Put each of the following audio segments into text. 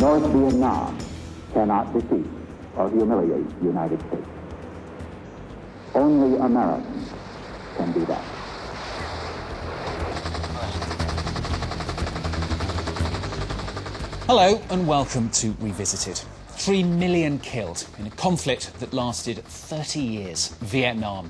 North Vietnam cannot defeat or humiliate the United States. Only Americans can do that. Hello and welcome to Revisited. 3 million killed in a conflict that lasted 30 years, Vietnam.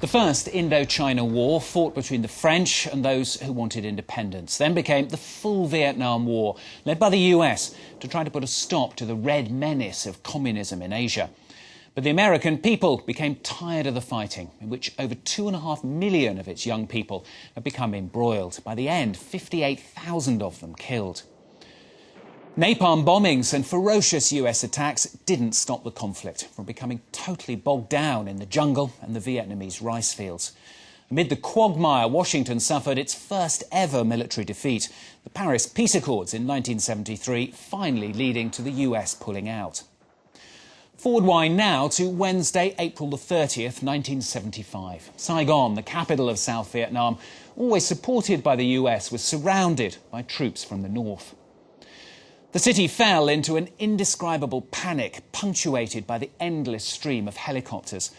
The first Indochina War, fought between the French and those who wanted independence, then became the full Vietnam War, led by the US to try to put a stop to the red menace of communism in Asia. But the American people became tired of the fighting, in which over 2.5 million of its young people had become embroiled. By the end, 58,000 of them killed. Napalm bombings and ferocious US attacks didn't stop the conflict from becoming totally bogged down in the jungle and the Vietnamese rice fields. Amid the quagmire, Washington suffered its first ever military defeat, the Paris Peace Accords in 1973 finally leading to the US pulling out. Forward wind now to Wednesday, April the 30th, 1975. Saigon, the capital of South Vietnam, always supported by the US, was surrounded by troops from the north. The city fell into an indescribable panic, punctuated by the endless stream of helicopters.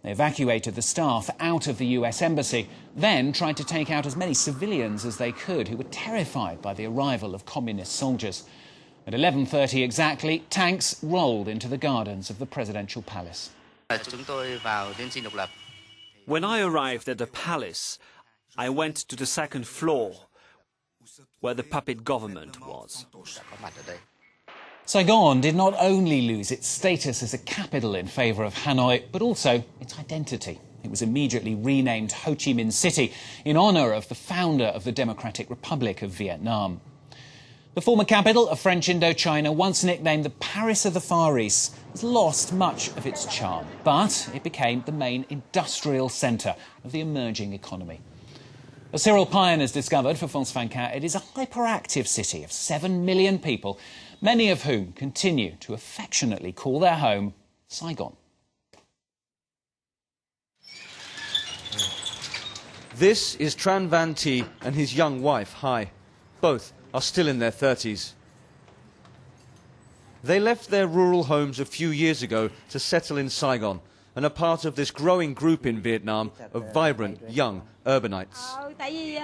They evacuated the staff out of the US embassy, then tried to take out as many civilians as they could who were terrified by the arrival of communist soldiers. At 11:30 exactly, tanks rolled into the gardens of the presidential palace. When I arrived at the palace, I went to the second floor, where the puppet government was. Saigon did not only lose its status as a capital in favour of Hanoi, but also its identity. It was immediately renamed Ho Chi Minh City in honour of the founder of the Democratic Republic of Vietnam. The former capital of French Indochina, once nicknamed the Paris of the Far East, has lost much of its charm, but it became the main industrial centre of the emerging economy. As Cyril Pine has discovered for France 24, it is a hyperactive city of 7 million people, many of whom continue to affectionately call their home Saigon. This is Tran Van T and his young wife, Hai. Both are still in their 30s. They left their rural homes a few years ago to settle in Saigon and are part of this growing group in Vietnam of vibrant young urbanites. Tại vì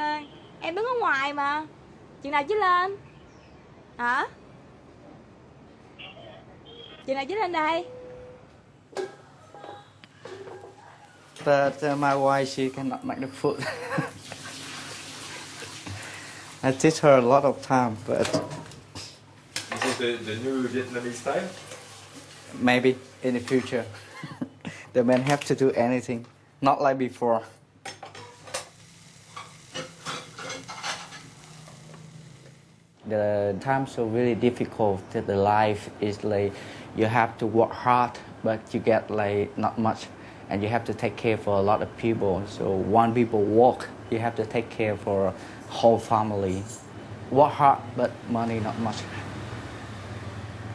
em đứng ở ngoài mà. Chừng nào chứ lên? Hả? Chừng nào chứ lên đây? But my wife, she cannot make the food. I teach her a lot of time, but... Is it the new Vietnamese style? Maybe in the future. The men have to do anything, not like before. The times are really difficult. The life is like you have to work hard, but you get like not much, and you have to take care for a lot of people. So one people work, you have to take care for whole family. Work hard, but money not much,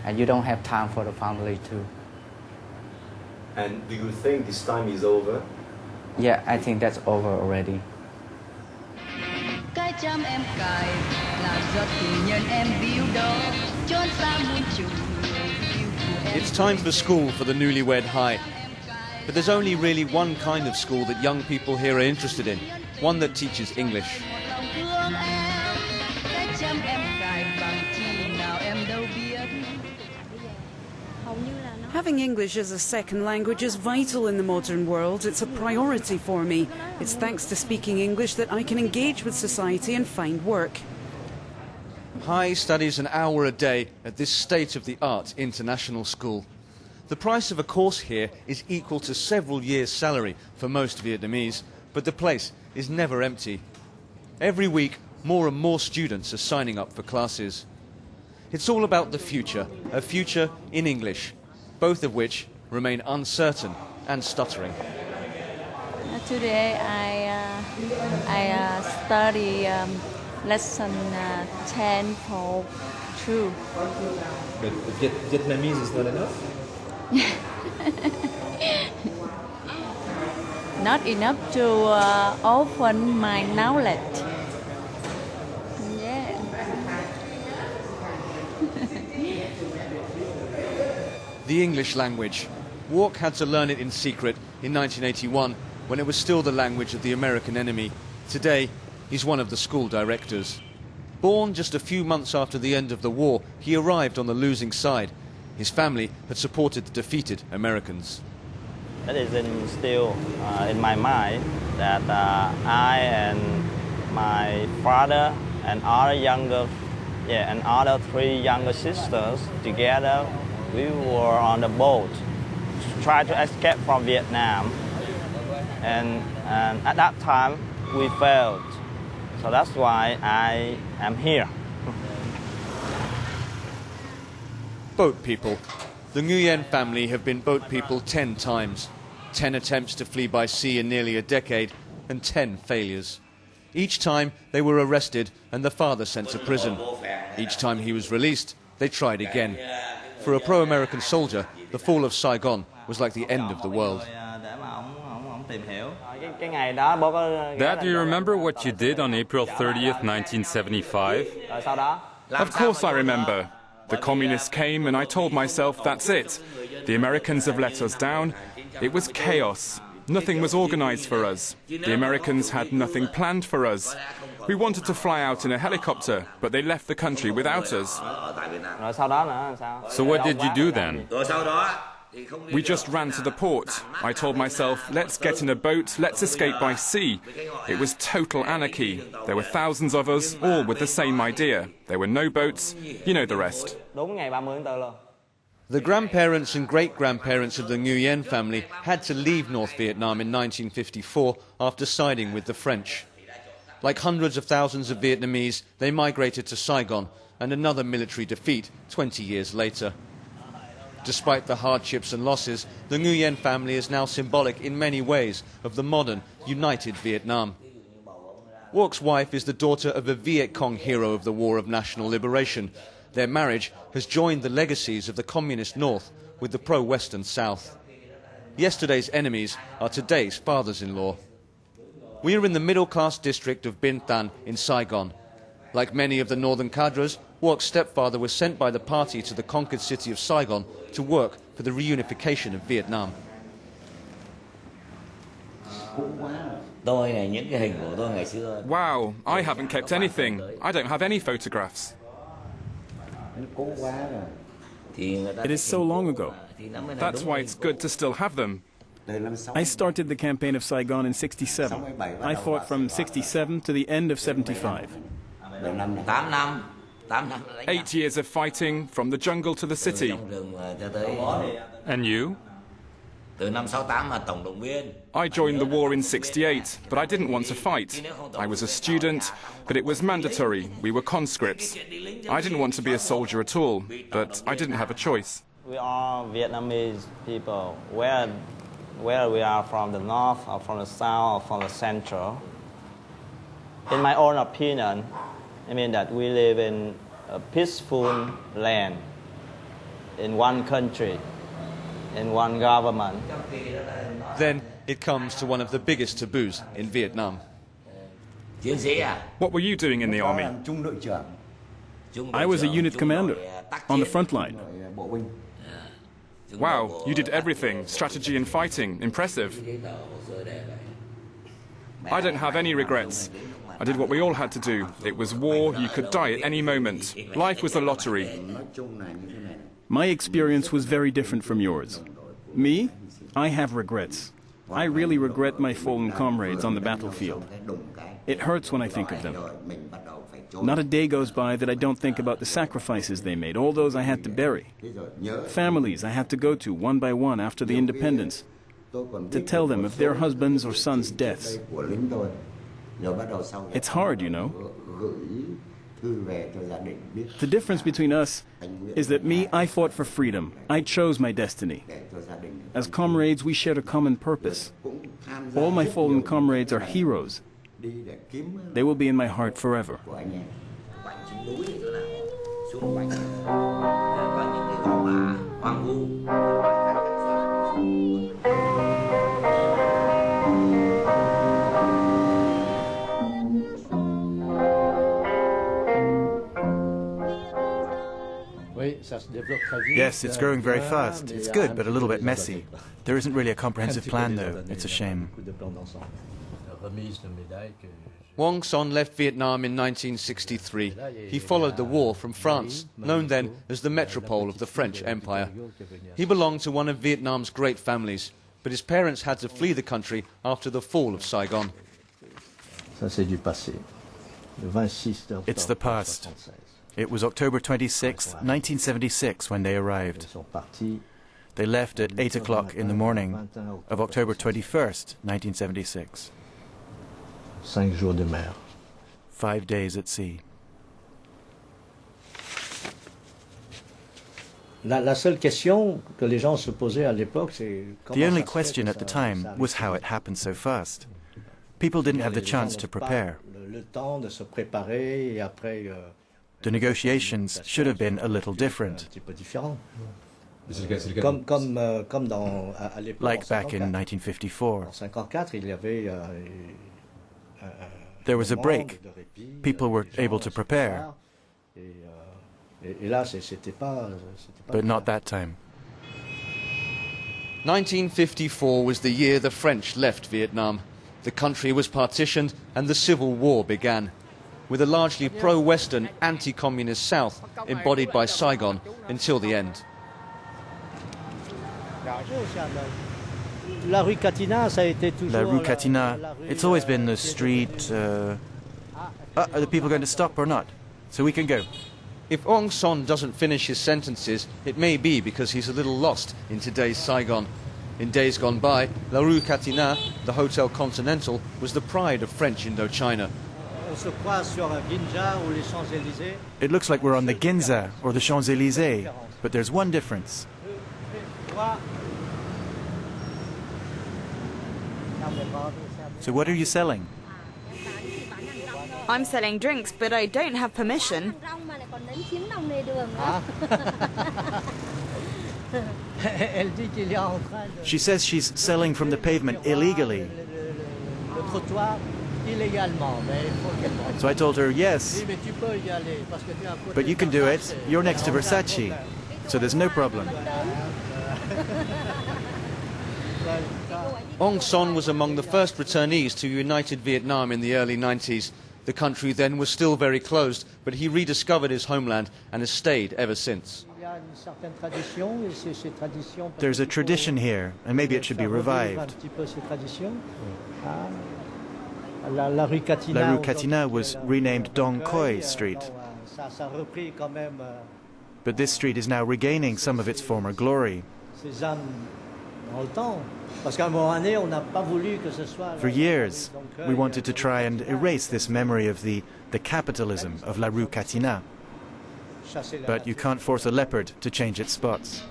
and you don't have time for the family too. And do you think this time is over? Yeah, I think that's over already. It's time for school for the newlywed Hai. But there's only really one kind of school that young people here are interested in, one that teaches English. Having English as a second language is vital in the modern world. It's a priority for me. It's thanks to speaking English that I can engage with society and find work. Hai studies an hour a day at this state-of-the-art international school. The price of a course here is equal to several years' salary for most Vietnamese, but the place is never empty. Every week, more and more students are signing up for classes. It's all about the future, a future in English, both of which remain uncertain and stuttering. Today I study lesson 10.2. But Vietnamese is not enough? Not enough to open my knowledge. Yeah. the English language. Walk had to learn it in secret in 1981 when it was still the language of the American enemy. Today, he's one of the school directors. Born just a few months after the end of the war, he arrived on the losing side. His family had supported the defeated Americans. It is still in my mind that I and my father and other three younger sisters together, we were on the boat to try to escape from Vietnam. And at that time, we failed. So that's why I am here. Boat people. The Nguyen family have been boat people 10 times. 10 attempts to flee by sea in nearly a decade, and 10 failures. Each time they were arrested and the father sent to prison. Each time he was released, they tried again. For a pro-American soldier, the fall of Saigon was like the end of the world. Dad, do you remember what you did on April 30th, 1975? Of course I remember. The communists came and I told myself, that's it. The Americans have let us down. It was chaos. Nothing was organized for us. The Americans had nothing planned for us. We wanted to fly out in a helicopter, but they left the country without us. So what did you do then? We just ran to the port. I told myself, let's get in a boat, let's escape by sea. It was total anarchy. There were thousands of us, all with the same idea. There were no boats. You know the rest. The grandparents and great-grandparents of the Nguyen family had to leave North Vietnam in 1954 after siding with the French. Like hundreds of thousands of Vietnamese, they migrated to Saigon and another military defeat 20 years later. Despite the hardships and losses, the Nguyen family is now symbolic in many ways of the modern, united Vietnam. Walk's wife is the daughter of a VIETCONG hero of the War of National Liberation. Their marriage has joined the legacies of the communist North with the pro-Western South. Yesterday's enemies are today's fathers-in-law. We are in the middle-class district of Binh Thanh in Saigon. Like many of the northern cadres, Walk's stepfather was sent by the party to the conquered city of Saigon to work for the reunification of Vietnam. Wow, I haven't kept anything. I don't have any photographs. It is so long ago. That's why it's good to still have them. I started the campaign of Saigon in '67. I fought from '67 to the end of '75. 8 years of fighting, from the jungle to the city. And you? I joined the war in '68, but I didn't want to fight. I was a student, but it was mandatory. We were conscripts. I didn't want to be a soldier at all, but I didn't have a choice. We are Vietnamese people, whether we are from the north or from the south or from the central. In my own opinion, I mean that we live in a peaceful land, in one country, in one government. Then it comes to one of the biggest taboos in Vietnam. What were you doing in the army? I was a unit commander on the front line. Wow, you did everything, strategy and fighting, impressive. I don't have any regrets. I did what we all had to do. It was war, you could die at any moment. Life was a lottery. My experience was very different from yours. Me, I have regrets. I really regret my fallen comrades on the battlefield. It hurts when I think of them. Not a day goes by that I don't think about the sacrifices they made, all those I had to bury. Families I had to go to one by one after the independence, to tell them of their husbands' or sons' deaths. It's hard, you know. The difference between us is that me, I fought for freedom. I chose my destiny. As comrades, we shared a common purpose. All my fallen comrades are heroes. They will be in my heart forever. Yes, it's growing very fast. It's good, but a little bit messy. There isn't really a comprehensive plan, though. It's a shame. Wong Son left Vietnam in 1963. He followed the war from France, known then as the metropole of the French Empire. He belonged to one of Vietnam's great families, but his parents had to flee the country after the fall of Saigon. It's the past. It was October 26, 1976 when they arrived. They left at 8 o'clock in the morning of October 21st, 1976. 5 jours de mer. 5 days at sea. The only question at the time was how it happened so fast. People didn't have the chance to prepare. The negotiations should have been a little different. Like back in 1954. There was a break. People were able to prepare. But not that time. 1954 was the year the French left Vietnam. The country was partitioned and the Civil War began, with a largely pro-Western, anti-communist South embodied by Saigon until the end. La Rue Catina, it's always been the street... Are the people going to stop or not? So we can go. If Ong Son doesn't finish his sentences, it may be because he's a little lost in today's Saigon. In days gone by, La Rue Catina, the Hotel Continental, was the pride of French Indochina. It looks like we're on the Ginza or the Champs-Élysées, but there's one difference. So what are you selling? I'm selling drinks, but I don't have permission. She says she's selling from the pavement illegally. So I told her, yes, but you can do it. You're next to Versace, so there's no problem. Ong Son was among the first returnees to united Vietnam in the early 90s. The country then was still very closed, but he rediscovered his homeland and has stayed ever since. There's a tradition here, and maybe it should be revived. La Rue Catina was renamed Dong Khoi Street. But this street is now regaining some of its former glory. For years, we wanted to try and erase this memory of the capitalism of La Rue Catina. But you can't force a leopard to change its spots.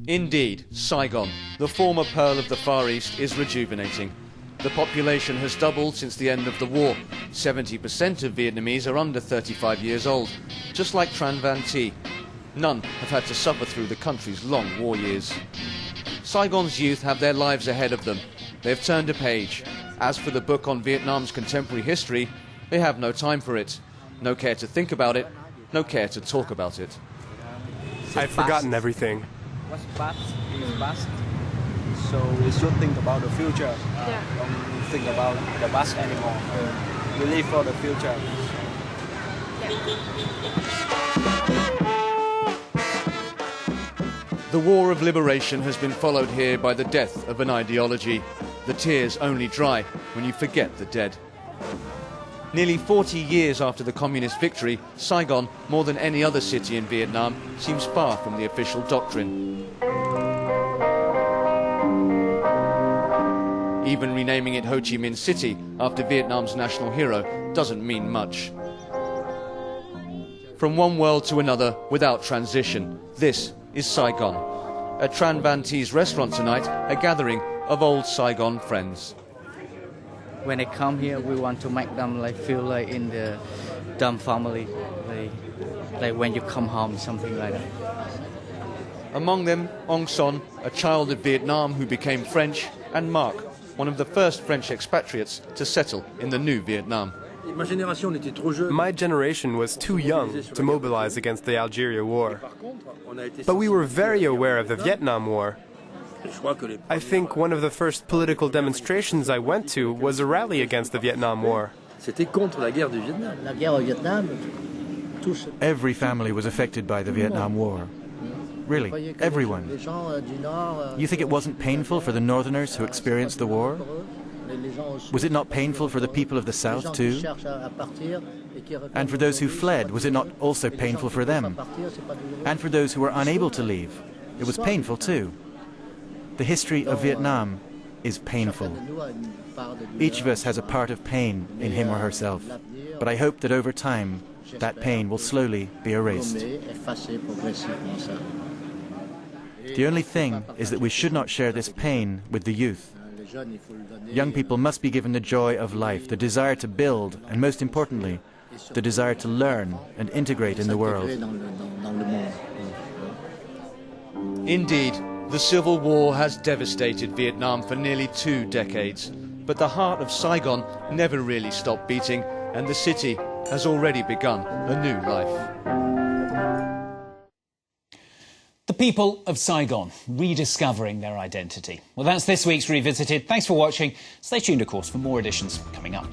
Indeed, Saigon, the former pearl of the Far East, is rejuvenating. The population has doubled since the end of the war. 70% of Vietnamese are under 35 years old, just like Tran Van Thi. None have had to suffer through the country's long war years. Saigon's youth have their lives ahead of them. They've turned a page. As for the book on Vietnam's contemporary history, they have no time for it. No care to think about it, no care to talk about it. I've forgotten everything. What's past is past. So we should think about the future. Don't think about the past anymore. We live for the future. The war of liberation has been followed here by the death of an ideology. The tears only dry when you forget the dead. Nearly 40 years after the communist victory, Saigon, more than any other city in Vietnam, seems far from the official doctrine. Even renaming it Ho Chi Minh City after Vietnam's national hero doesn't mean much. From one world to another without transition, this is Saigon. At Tran Van Thi's restaurant tonight, a gathering of old Saigon friends. When they come here, we want to make them feel like in the Dam family, like when you come home, something like that. Among them, Ong Son, a child of Vietnam who became French, and MARC, one of the first French expatriates to settle in the new Vietnam. My generation was too young to mobilize against the Algeria War. But we were very aware of the Vietnam War. I think one of the first political demonstrations I went to was a rally against the Vietnam War. Every family was affected by the Vietnam War. Really, everyone. You think it wasn't painful for the Northerners who experienced the war? Was it not painful for the people of the South too? And for those who fled, was it not also painful for them? And for those who were unable to leave, it was painful too. The history of Vietnam is painful. Each of us has a part of pain in him or herself, but I hope that over time, that pain will slowly be erased. The only thing is that we should not share this pain with the youth. Young people must be given the joy of life, the desire to build, and most importantly, the desire to learn and integrate in the world. Indeed, the Civil War has devastated Vietnam for nearly 2 decades. But the heart of Saigon never really stopped beating, and the city has already begun a new life. The people of Saigon rediscovering their identity. Well, that's this week's Revisited. Thanks for watching. Stay tuned, of course, for more editions coming up.